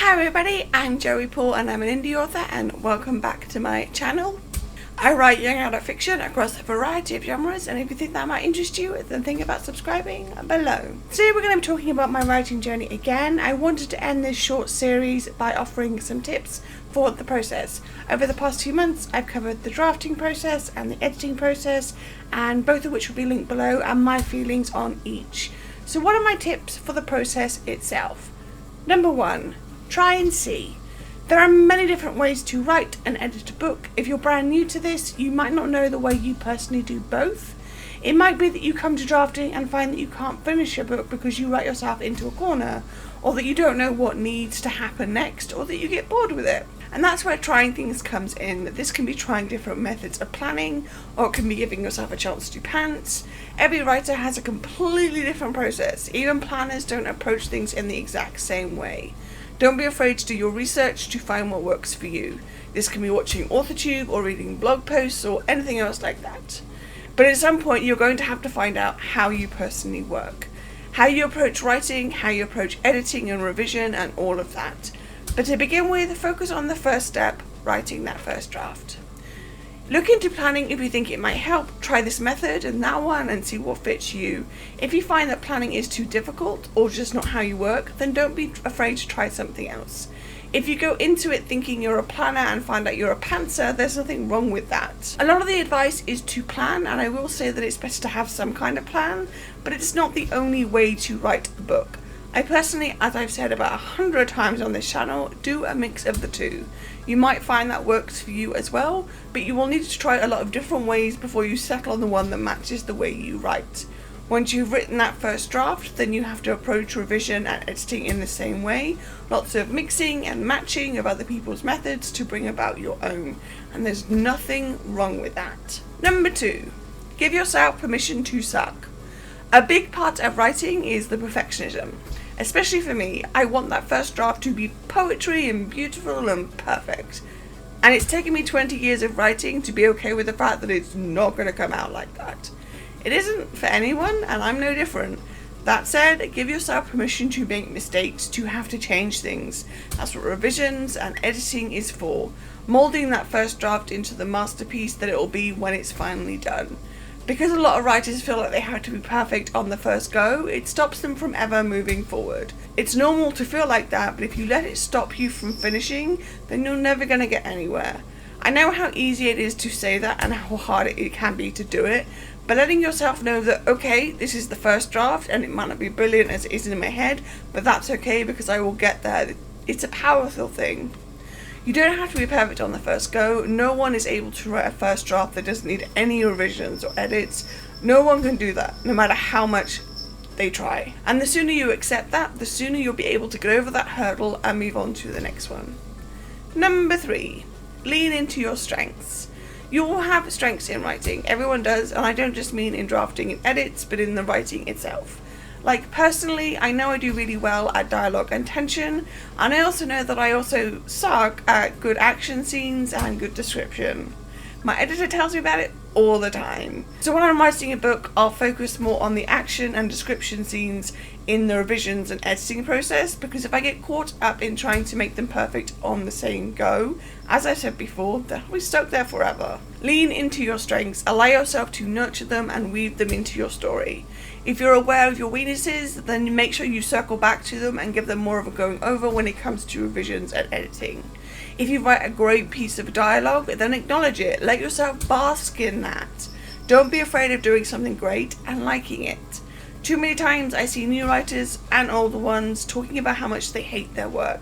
Hi everybody, I'm Joey Paul and I'm an indie author and welcome back to my channel. I write young adult fiction across a variety of genres, and if you think that might interest you, then think about subscribing below. Today we're going to be talking about my writing journey again. I wanted to end this short series by offering some tips for the process. Over the past 2 months I've covered the drafting process and the editing process, and both of which will be linked below, and my feelings on each. So what are my tips for the process itself? Number 1. Try and see. There are many different ways to write and edit a book. If you're brand new to this, you might not know the way you personally do both. It might be that you come to drafting and find that you can't finish your book because you write yourself into a corner, or that you don't know what needs to happen next, or that you get bored with it. And that's where trying things comes in. This can be trying different methods of planning, or it can be giving yourself a chance to do pants. Every writer has a completely different process. Even planners don't approach things in the exact same way. Don't be afraid to do your research to find what works for you. This can be watching Authortube or reading blog posts or anything else like that. But at some point you're going to have to find out how you personally work. How you approach writing, how you approach editing and revision and all of that. But to begin with, focus on the first step, writing that first draft. Look into planning if you think it might help. Try this method and that one and see what fits you. If you find that planning is too difficult or just not how you work, then don't be afraid to try something else. If you go into it thinking you're a planner and find out you're a pantser, there's nothing wrong with that. A lot of the advice is to plan, and I will say that it's better to have some kind of plan, but it's not the only way to write a book. I personally, as I've said about 100 times on this channel, do a mix of the two. You might find that works for you as well, but you will need to try a lot of different ways before you settle on the one that matches the way you write. Once you've written that first draft, then you have to approach revision and editing in the same way. Lots of mixing and matching of other people's methods to bring about your own, and there's nothing wrong with that. Number 2. Give yourself permission to suck. A big part of writing is the perfectionism. Especially for me, I want that first draft to be poetry and beautiful and perfect. And it's taken me 20 years of writing to be okay with the fact that it's not going to come out like that. It isn't for anyone, and I'm no different. That said, give yourself permission to make mistakes, to have to change things. That's what revisions and editing is for. Moulding that first draft into the masterpiece that it will be when it's finally done. Because a lot of writers feel like they have to be perfect on the first go, it stops them from ever moving forward. It's normal to feel like that, but if you let it stop you from finishing, then you're never going to get anywhere. I know how easy it is to say that and how hard it can be to do it, but letting yourself know that, okay, this is the first draft and it might not be brilliant as it is in my head, but that's okay because I will get there. It's a powerful thing. You don't have to be perfect on the first go. No one is able to write a first draft that doesn't need any revisions or edits. No one can do that, no matter how much they try. And the sooner you accept that, the sooner you'll be able to get over that hurdle and move on to the next one. Number 3. Lean into your strengths. You all have strengths in writing. Everyone does, and I don't just mean in drafting and edits, but in the writing itself. Like, personally, I know I do really well at dialogue and tension, and I also know that I also suck at good action scenes and good description. My editor tells me about it all the time. So when I'm writing a book, I'll focus more on the action and description scenes in the revisions and editing process, because if I get caught up in trying to make them perfect on the same go, as I said before, they'll be stuck there forever. Lean into your strengths, allow yourself to nurture them and weave them into your story. If you're aware of your weaknesses, then make sure you circle back to them and give them more of a going over when it comes to revisions and editing. If you write a great piece of dialogue, then acknowledge it. Let yourself bask in that. Don't be afraid of doing something great and liking it. Too many times I see new writers and older ones talking about how much they hate their work.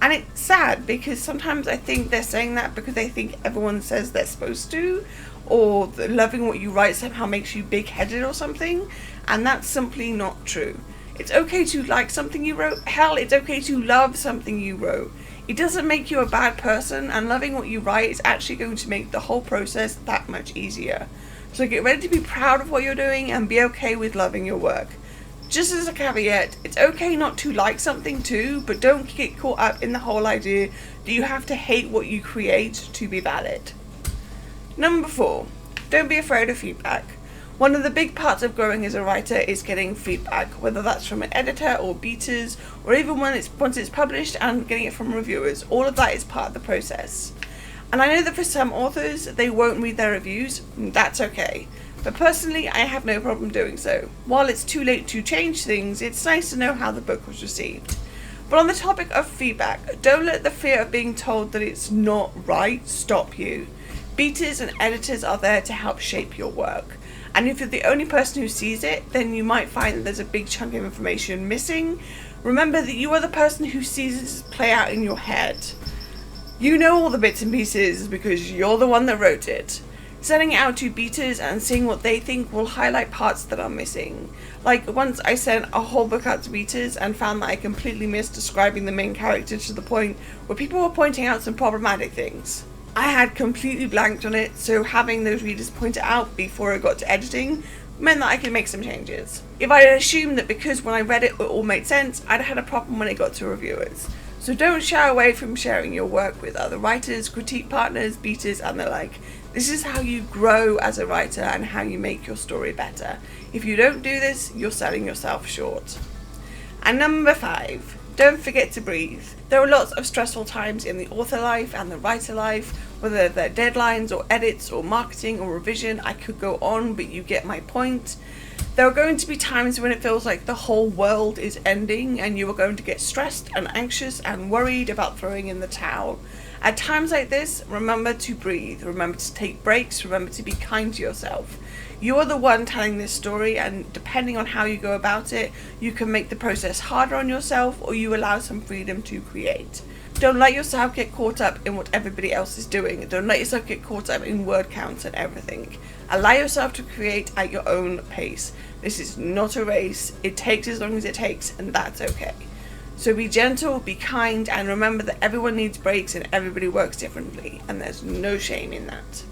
And it's sad because sometimes I think they're saying that because they think everyone says they're supposed to, or that loving what you write somehow makes you big-headed or something, and that's simply not true. It's okay to like something you wrote. Hell, it's okay to love something you wrote. It doesn't make you a bad person, and loving what you write is actually going to make the whole process that much easier. So get ready to be proud of what you're doing and be okay with loving your work. Just as a caveat, it's okay not to like something too, but don't get caught up in the whole idea that you have to hate what you create to be valid. Number 4. Don't be afraid of feedback. One of the big parts of growing as a writer is getting feedback, whether that's from an editor or beaters, or even once it's published and getting it from reviewers. All of that is part of the process. And I know that for some authors, they won't read their reviews. That's okay. But personally, I have no problem doing so. While it's too late to change things, it's nice to know how the book was received. But on the topic of feedback, don't let the fear of being told that it's not right stop you. Beaters and editors are there to help shape your work. And if you're the only person who sees it, then you might find that there's a big chunk of information missing. Remember that you are the person who sees this play out in your head. You know all the bits and pieces because you're the one that wrote it. Sending it out to beaters and seeing what they think will highlight parts that are missing. Like once I sent a whole book out to beaters and found that I completely missed describing the main character to the point where people were pointing out some problematic things. I had completely blanked on it, so having those readers point it out before I got to editing meant that I could make some changes. If I had assumed that because when I read it all made sense, I'd had a problem when it got to reviewers. So don't shy away from sharing your work with other writers, critique partners, beaters and the like. This is how you grow as a writer and how you make your story better. If you don't do this, you're selling yourself short. And number 5, don't forget to breathe. There are lots of stressful times in the author life and the writer life, whether they're deadlines or edits or marketing or revision. I could go on, but you get my point. There are going to be times when it feels like the whole world is ending and you are going to get stressed and anxious and worried about throwing in the towel. At times like this, remember to breathe, remember to take breaks, remember to be kind to yourself. You are the one telling this story, and depending on how you go about it, you can make the process harder on yourself or you allow some freedom to create. Don't let yourself get caught up in what everybody else is doing. Don't let yourself get caught up in word counts and everything. Allow yourself to create at your own pace. This is not a race. It takes as long as it takes, and that's okay. So be gentle, be kind, and remember that everyone needs breaks and everybody works differently, and there's no shame in that.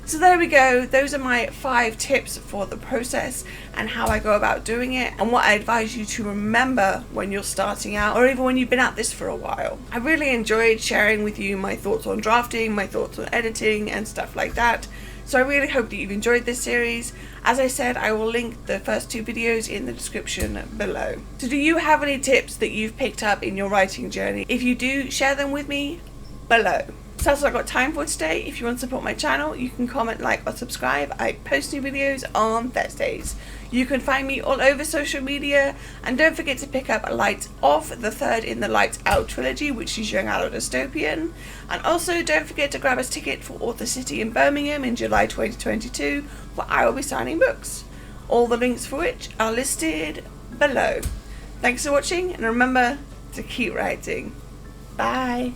So there we go. Those are my 5 tips for the process and how I go about doing it and what I advise you to remember when you're starting out or even when you've been at this for a while. I really enjoyed sharing with you my thoughts on drafting, my thoughts on editing and stuff like that. So I really hope that you've enjoyed this series. As I said, I will link the first 2 videos in the description below. So do you have any tips that you've picked up in your writing journey? If you do, share them with me below. So that's all I've got time for today. If you want to support my channel, you can comment, like or subscribe. I post new videos on Thursdays. You can find me all over social media, and don't forget to pick up Lights Off, the 3rd in the Lights Out trilogy, which is Young Adult Dystopian. And also don't forget to grab a ticket for Author City in Birmingham in July 2022, where I will be signing books. All the links for which are listed below. Thanks for watching, and remember to keep writing. Bye.